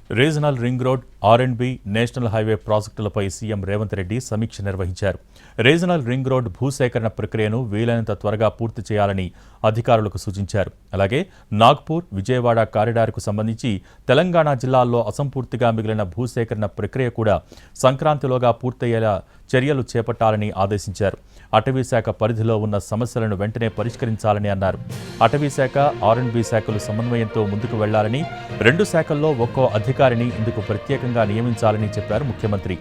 Regional ring road, ఆర్&బి, national highway ప్రాజెక్టులపై CM Revanth Reddy సమీక్ష నిర్వహించారు. రీజనల్ రింగ్ రోడ్ భూసేకరణ ప్రక్రియను వీలైనంత త్వరగా పూర్తి చేయాలని అధికారులకు సూచించారు. అలాగే నాగ్పూర్, విజయవాడ కారిడార్కు సంబంధించి తెలంగాణ జిల్లాల్లో అసంపూర్తిగా మిగిలిన భూసేకరణ ప్రక్రియ కూడా సంక్రాంతిలోగా పూర్తయ్యేలా చర్యలు చేపట్టాలని ఆదేశించారు. అటవీశాఖ పరిధిలో ఉన్న సమస్యలను వెంటనే పరిష్కరించాలని అన్నారు. అటవీశాఖ, ఆర్&బి శాఖలు సమన్వయంతో ముందుకు వెళ్లాలని, రెండు శాఖల్లో ఒక్కో అధికారిని ఇందుకు ప్రత్యేకంగా నియమించాలని చెప్పారు ముఖ్యమంత్రి.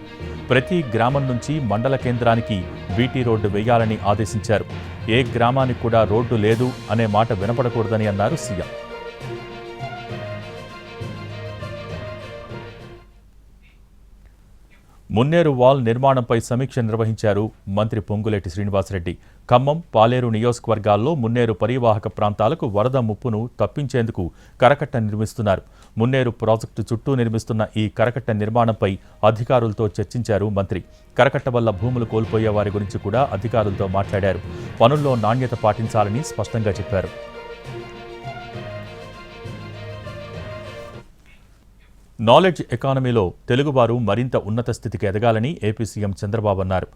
ప్రతి గ్రామం నుంచి మండల కేంద్రానికి బీటీ రోడ్డు వేయాలని ఆదేశించారు. ఏ గ్రామానికి కూడా రోడ్డు లేదు అనే మాట వినపడకూడదని అన్నారు సీఎం. మున్నేరు వాల్ నిర్మాణంపై సమీక్ష నిర్వహించారు మంత్రి పొంగులేటి శ్రీనివాసరెడ్డి. ఖమ్మం, పాలేరు నియోజకవర్గాల్లో మున్నేరు పరివాహక ప్రాంతాలకు వరద ముప్పును తప్పించేందుకు కరకట్ట నిర్మిస్తున్నారు. మున్నేరు ప్రాజెక్టు చుట్టూ నిర్మిస్తున్న ఈ కరకట్ట నిర్మాణంపై అధికారులతో చర్చించారు మంత్రి. కరకట్ట వల్ల భూములు కోల్పోయే వారి గురించి కూడా అధికారులతో మాట్లాడారు. పనుల్లో నాణ్యత పాటించాలని స్పష్టంగా చెప్పారు. నాలెడ్జ్ ఎకానమీలో తెలుగువారు మరింత ఉన్నత స్థితికి ఎదగాలని ఏపీ సీఎం చంద్రబాబు అన్నారు.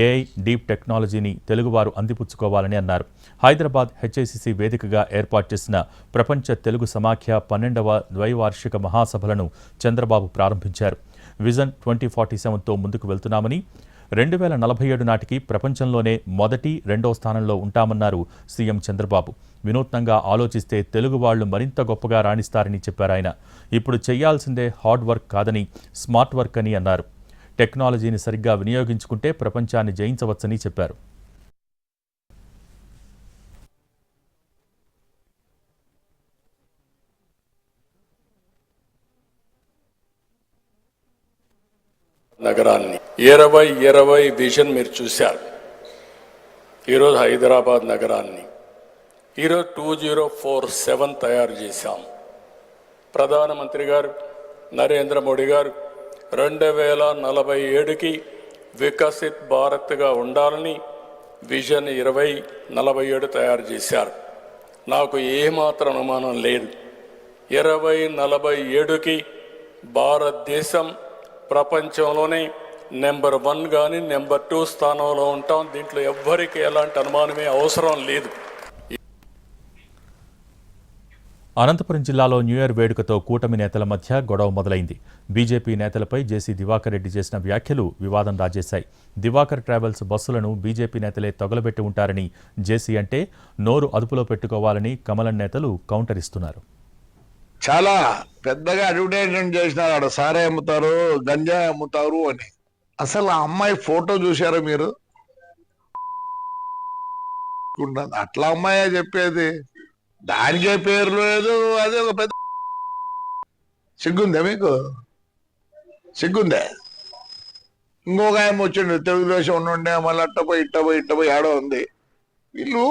ఏఐ, డీప్ టెక్నాలజీని తెలుగువారు అందిపుచ్చుకోవాలని అన్నారు. హైదరాబాద్ హెచ్ఐసిసి వేదికగా ఏర్పాటు చేసిన ప్రపంచ తెలుగు సమాఖ్య 12వ ద్వైవార్షిక మహాసభలను చంద్రబాబు ప్రారంభించారు. విజన్ 2047తో ముందుకు వెళ్తున్నామని, 2047 నాటికి ప్రపంచంలోనే మొదటి, రెండో స్థానంలో ఉంటామన్నారు సీఎం చంద్రబాబు. వినూత్నంగా ఆలోచిస్తే తెలుగు వాళ్లు మరింత గొప్పగా రాణిస్తారని చెప్పారు ఆయన. ఇప్పుడు చేయాల్సిందే హార్డ్ వర్క్ కాదని, స్మార్ట్ వర్క్ అని అన్నారు. టెక్నాలజీని సరిగ్గా వినియోగించుకుంటే ప్రపంచాన్ని జయించవచ్చని చెప్పారు. నగరాన్ని 2020 విజన్ మీరు చూశారు. ఈరోజు హైదరాబాద్ నగరాన్ని ఈరోజు 2047 తయారు చేశాం. ప్రధానమంత్రి గారు నరేంద్ర మోడీ గారు 2047కి వికసిత్ భారత్గా ఉండాలని విజన్ 2047 తయారు చేశారు. నాకు ఏమాత్రం అనుమానం లేదు, 2047కి భారతదేశం ప్రపంచంలోనే నెంబర్ 1 కానీ నెంబర్ 2 స్థానంలో ఉంటాం. దీంట్లో ఎవ్వరికి ఎలాంటి అనుమానమే అవసరం లేదు. అనంతపురం జిల్లాలో న్యూ ఇయర్ వేడుకతో కూటమి నేతల మధ్య గొడవ మొదలైంది. బీజేపీ నేతలపై జేసీ దివాకర్ రెడ్డి చేసిన వ్యాఖ్యలు వివాదం రాజేశాయి. దివాకర్ ట్రావెల్స్ బస్సులను బీజేపీ నేతలే తగులబెట్టి ఉంటారని జేసీ అంటే, నోరు అదుపులో పెట్టుకోవాలని కమలం నేతలు కౌంటర్ ఇస్తున్నారు. చాలా పెద్దగా అడ్వర్టైజ్మెంట్ చేసినారు, ఆడ సారే అమ్ముతారు, గంజాయి అమ్ముతారు అని. అసలు ఆ అమ్మాయి ఫోటో చూశారా మీరు? అట్లా అమ్మాయే చెప్పేది, దానికే పేరు లేదు. అదే ఒక పెద్ద సిగ్గుందే మీకు? సిగ్గుందే? ఇంకొక ఆయన వచ్చిండు, తెలుగుదేశం ఉండే, మళ్ళీ ఇట్టపోయి ఆడో ఉంది. వీళ్ళు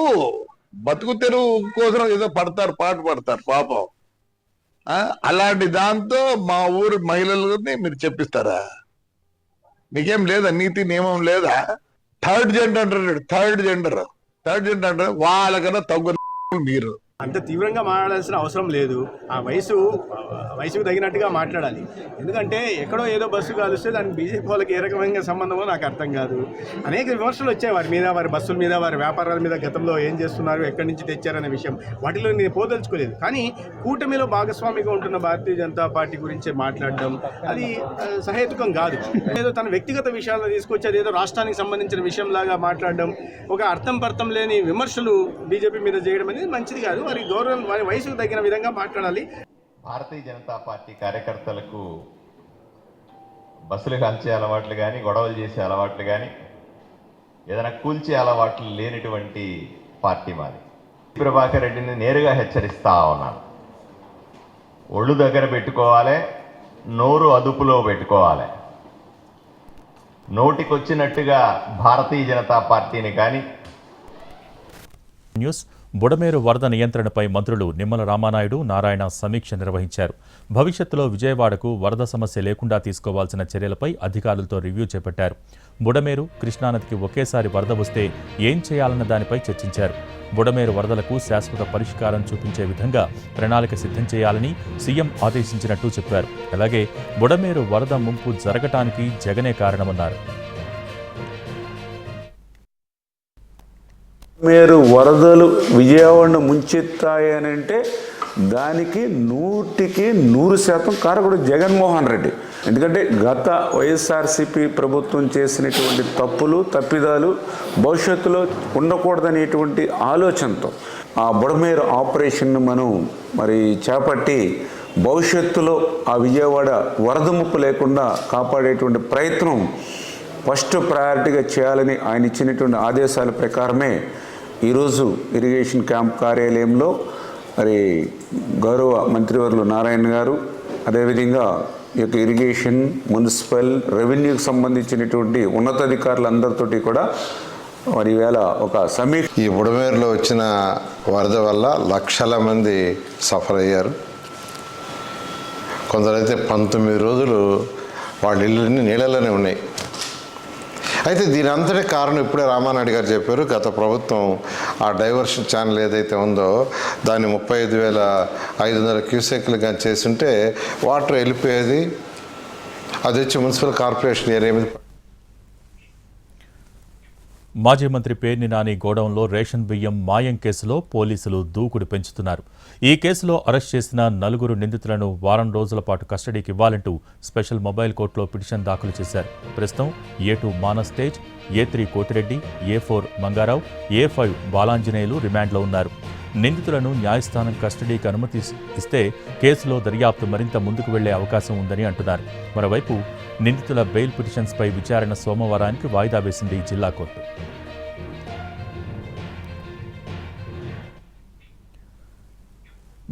బతుకు తెరువు కోసం ఏదో పడతారు, పాట పడతారు పాపం. అలాంటి దాంతో మా ఊరు మహిళలని మీరు చెప్పిస్తారా? మీకేం లేదా? నీతి నియమం లేదా? థర్డ్ జెండర్ అంటారు, థర్డ్ జెండర్ అంటే వాళ్ళకన్నా తగ్గు మీరు. అంత తీవ్రంగా మాట్లాడాల్సిన అవసరం లేదు. ఆ వయసుకు తగినట్టుగా మాట్లాడాలి. ఎందుకంటే ఎక్కడో ఏదో బస్సు కాలుస్తే దానికి బీజేపీ వాళ్ళకి ఏ రకమైన సంబంధమో నాకు అర్థం కాదు. అనేక విమర్శలు వచ్చాయి వారి మీద, వారి బస్సుల మీద, వారి వ్యాపారాల మీద. గతంలో ఏం చేస్తున్నారు, ఎక్కడి నుంచి తెచ్చారనే విషయం వాటిలో నేను పోదలుచుకోలేదు. కానీ కూటమిలో భాగస్వామిగా ఉంటున్న భారతీయ జనతా పార్టీ గురించి మాట్లాడడం అది సహేతుకం కాదు. ఏదో తన వ్యక్తిగత విషయాలను తీసుకొచ్చి అదేదో రాష్ట్రానికి సంబంధించిన విషయంలాగా మాట్లాడడం, ఒక అర్థం పర్థం లేని విమర్శలు బీజేపీ మీద చేయడం అనేది మంచిది కాదు. వారి గౌరవం, వారి వయసుకు తగిన విధంగా మాట్లాడాలి. భారతీయ జనతా పార్టీ కార్యకర్తలకు బస్సులు కాల్చే అలవాట్లు కానీ, గొడవలు చేసే అలవాట్లు కానీ, ఏదైనా కూల్చే అలవాట్లు లేనటువంటి పార్టీ మాది. ప్రభాకర్ రెడ్డిని నేరుగా హెచ్చరిస్తా ఉన్నాను, ఒళ్ళు దగ్గర పెట్టుకోవాలి, నోరు అదుపులో పెట్టుకోవాలి. నోటికొచ్చినట్టుగా భారతీయ జనతా పార్టీని కానీ న్యూస్ బుడమేరు వరద నియంత్రణపై మంత్రులు నిమ్మల రామానాయుడు, నారాయణ సమీక్ష నిర్వహించారు. భవిష్యత్తులో విజయవాడకు వరద సమస్య లేకుండా తీసుకోవాల్సిన చర్యలపై అధికారులతో రివ్యూ చేపట్టారు. బుడమేరు, కృష్ణానదికి ఒకేసారి వరద వస్తే ఏం చేయాలన్న దానిపై చర్చించారు. బుడమేరు వరదలకు శాశ్వత పరిష్కారం చూపించే విధంగా ప్రణాళిక సిద్ధం చేయాలని సీఎం ఆదేశించినట్టు చెప్పారు. అలాగే బుడమేరు వరద ముంపు జరగటానికి జగనే కారణమన్నారు. బుడమేరు వరదలు విజయవాడను ముంచెత్తాయనంటే దానికి 100% కారకుడు జగన్మోహన్ రెడ్డి. ఎందుకంటే గత వైఎస్ఆర్సీపీ ప్రభుత్వం చేసినటువంటి తప్పులు, తప్పిదాలు భవిష్యత్తులో ఉండకూడదనేటువంటి ఆలోచనతో ఆ బుడమేరు ఆపరేషన్ను మనం చేపట్టి భవిష్యత్తులో ఆ విజయవాడ వరద ముప్పు లేకుండా కాపాడేటువంటి ప్రయత్నం ఫస్ట్ ప్రయారిటీగా చేయాలని ఆయన ఇచ్చినటువంటి ఆదేశాల ప్రకారమే ఈరోజు ఇరిగేషన్ క్యాంప్ కార్యాలయంలో గౌరవ మంత్రివర్యులు నారాయణ గారు, అదేవిధంగా ఈ యొక్క ఇరిగేషన్, మున్సిపల్, రెవెన్యూకి సంబంధించినటువంటి ఉన్నతాధికారులందరితోటి కూడా ఈవేళ ఒక సమీక్ష. ఈ బుడమేరులో వచ్చిన వరద వల్ల లక్షల మంది సఫర్ అయ్యారు. కొందరైతే 19 రోజులు వాళ్ళ ఇళ్ళన్నీ నీళ్ళలోనే ఉన్నాయి. అయితే దీని అంతటి కారణం ఇప్పుడే రామానాయుడు గారు చెప్పారు. గత ప్రభుత్వం ఆ డైవర్షన్ ఛానల్ ఏదైతే ఉందో దాన్ని 35,500 క్యూసెక్లు కానీ చేస్తుంటే వాటర్ వెళ్ళిపోయేది. అది వచ్చి మున్సిపల్ కార్పొరేషన్ ఏరియా మీద. మాజీ మంత్రి పేర్ని నాని గోడౌన్లో రేషన్ బియ్యం మాయం కేసులో పోలీసులు దూకుడు పెంచుతున్నారు. ఈ కేసులో అరెస్ట్ చేసిన 4 నిందితులను వారం రోజుల పాటు కస్టడీకి ఇవ్వాలంటూ స్పెషల్ మొబైల్ కోర్టులో పిటిషన్ దాఖలు చేశారు. ప్రస్తుతం A2 Manas Tej, A3 Koti Reddy, A4 Mangarao, A5 Balanjaneyulu రిమాండ్లో ఉన్నారు. నిందితులను న్యాయస్థానం కస్టడీకి అనుమతి ఇస్తే కేసులో దర్యాప్తు మరింత ముందుకు వెళ్లే అవకాశం ఉందని అంటున్నారు. మరోవైపు నిందితుల బెయిల్ పిటిషన్స్పై విచారణ సోమవారానికి వాయిదా వేసింది జిల్లా కోర్టు.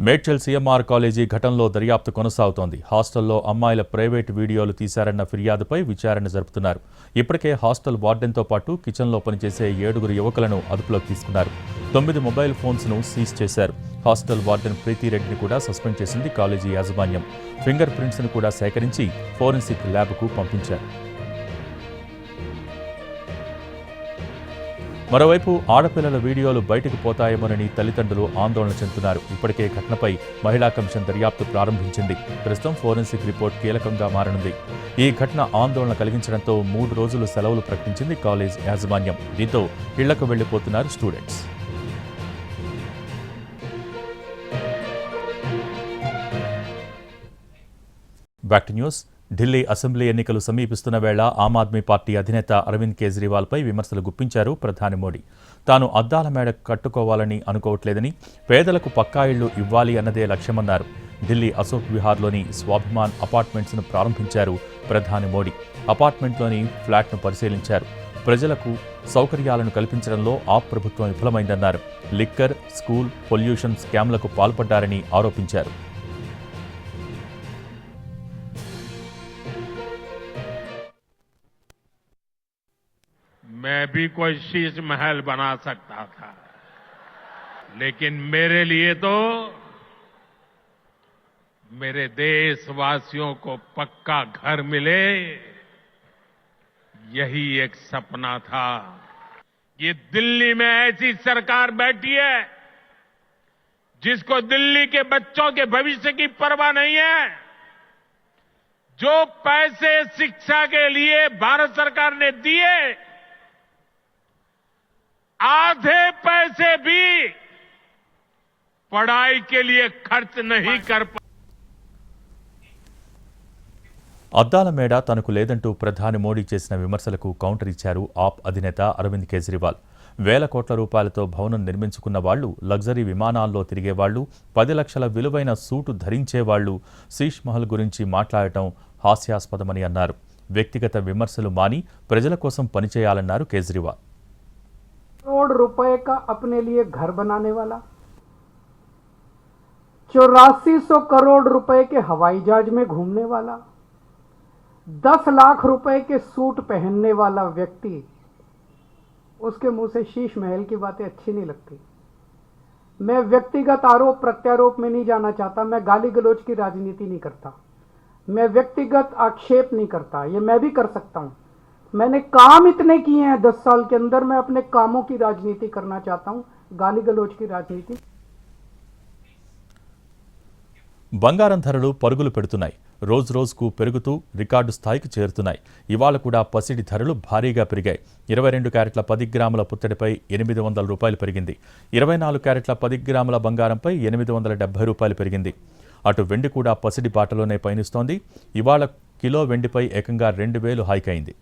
మేడ్చల్ CMR కాలేజీ ఘటనలో దర్యాప్తు కొనసాగుతోంది. హాస్టల్లో అమ్మాయిల ప్రైవేట్ వీడియోలు తీశారన్న ఫిర్యాదుపై విచారణ జరుపుతున్నారు. ఇప్పటికే హాస్టల్ వార్డెన్తో పాటు కిచెన్లో పనిచేసే 7 యువకులను అదుపులోకి తీసుకున్నారు. 9 మొబైల్ ఫోన్స్ను సీజ్ చేశారు. హాస్టల్ వార్డెన్ ప్రీతిరెడ్డిని కూడా సస్పెండ్ చేసింది కాలేజీ యాజమాన్యం. ఫింగర్ ప్రింట్స్ను కూడా సేకరించి ఫోరెన్సిక్ ల్యాబ్కు పంపించారు. మరోవైపు ఆడపిల్లల వీడియోలు బయటకు పోతాయేమోనని తల్లిదండ్రులు ఆందోళన చెందుతున్నారు. ఇప్పటికే ఘటనపై మహిళా కమిషన్ దర్యాప్తు ప్రారంభించింది. ప్రస్తుతం ఫోరెన్సిక్ రిపోర్ట్ కీలకంగా మారనుంది. ఈ ఘటన ఆందోళన కలిగించడంతో 3 రోజులు సెలవులు ప్రకటించింది కాలేజ్ యాజమాన్యం. దీంతో ఇళ్లకు వెళ్లిపోతున్నారు students. Back to news. Delhi assembly ఎన్నికలు సమీపిస్తున్న వేళ ఆమ్ ఆద్మీ పార్టీ అధినేత అరవింద్ కేజ్రీవాల్పై విమర్శలు గుప్పించారు ప్రధాని మోడీ. తాను అద్దాల మేడ కట్టుకోవాలని అనుకోవట్లేదని, పేదలకు పక్కా ఇళ్లు ఇవ్వాలి అన్నదే లక్ష్యమన్నారు. ఢిల్లీ అశోక్ విహార్లోని స్వాభిమాన్ అపార్ట్మెంట్స్ను ప్రారంభించారు ప్రధాని మోడీ. అపార్ట్మెంట్లోని ఫ్లాట్ను పరిశీలించారు. ప్రజలకు సౌకర్యాలను కల్పించడంలో ఆప్ ప్రభుత్వం విఫలమైందన్నారు. లిక్కర్, స్కూల్, పొల్యూషన్ స్కామ్లకు పాల్పడ్డారని ఆరోపించారు. मैं भी कोई शीश महल बना सकता था, लेकिन मेरे लिए तो मेरे देशवासियों को पक्का घर मिले, यही एक सपना था. ये दिल्ली में ऐसी सरकार बैठी है जिसको दिल्ली के बच्चों के भविष्य की परवाह नहीं है. जो पैसे शिक्षा के लिए भारत सरकार ने दिए, आधे पैसे भी पढ़ाई के लिए खर्च नहीं कर पा. అద్దాల మేడ తనకు లేదంటూ ప్రధాని మోడీ చేసిన విమర్శలకు కౌంటర్ ఇచ్చారు ఆప్ అధినేత అరవింద్ కేజ్రీవాల్. వేల కోట్ల రూపాయలతో భవనం నిర్మించుకున్న వాళ్లు, లగ్జరీ విమానాల్లో తిరిగేవాళ్లు, 10 లక్షల విలువైన సూటు ధరించేవాళ్లు శీష్ మహల్ గురించి మాట్లాడటం హాస్యాస్పదమని అన్నారు. వ్యక్తిగత విమర్శలు మాని ప్రజల కోసం పనిచేయాలన్నారు కేజ్రీవాల్. करोड़ रुपए का अपने लिए घर बनाने वाला, 8400 करोड़ रुपए के हवाई जहाज में घूमने वाला, 10 लाख रुपए के सूट पहनने वाला व्यक्ति, उसके मुंह से शीश महल की बातें अच्छी नहीं लगती. मैं व्यक्तिगत आरोप प्रत्यारोप में नहीं जाना चाहता, मैं गाली गलौज की राजनीति नहीं करता, मैं व्यक्तिगत आक्षेप नहीं करता, ये मैं भी कर सकता हूँ। मैंने काम इतने किए हैं 10 साल के अंदर, मैं अपने कामों की राजनीति करना चाहता हूँ, गाली गलौज की राजनीति। బంగారం ధరలు పరుగులు పెడుతున్నాయి. రోజు రోజుకు పెరుగుతూ రికార్డు స్థాయికి చేరుతున్నాయి. ఇవాళ కూడా పసిడి ధరలు భారీగా పెరిగాయి. 22 క్యారెట్ల 10 గ్రాముల పుత్తడిపై 800 రూపాయలు పెరిగింది. 24 క్యారెట్ల 10 గ్రాముల బంగారంపై 870 రూపాయలు పెరిగింది. అటు వెండి కూడా పసిడి బాటలోనే పయనిస్తోంది. ఇవాళ కిలో వెండిపై ఏకంగా 2000 హైక్ అయింది.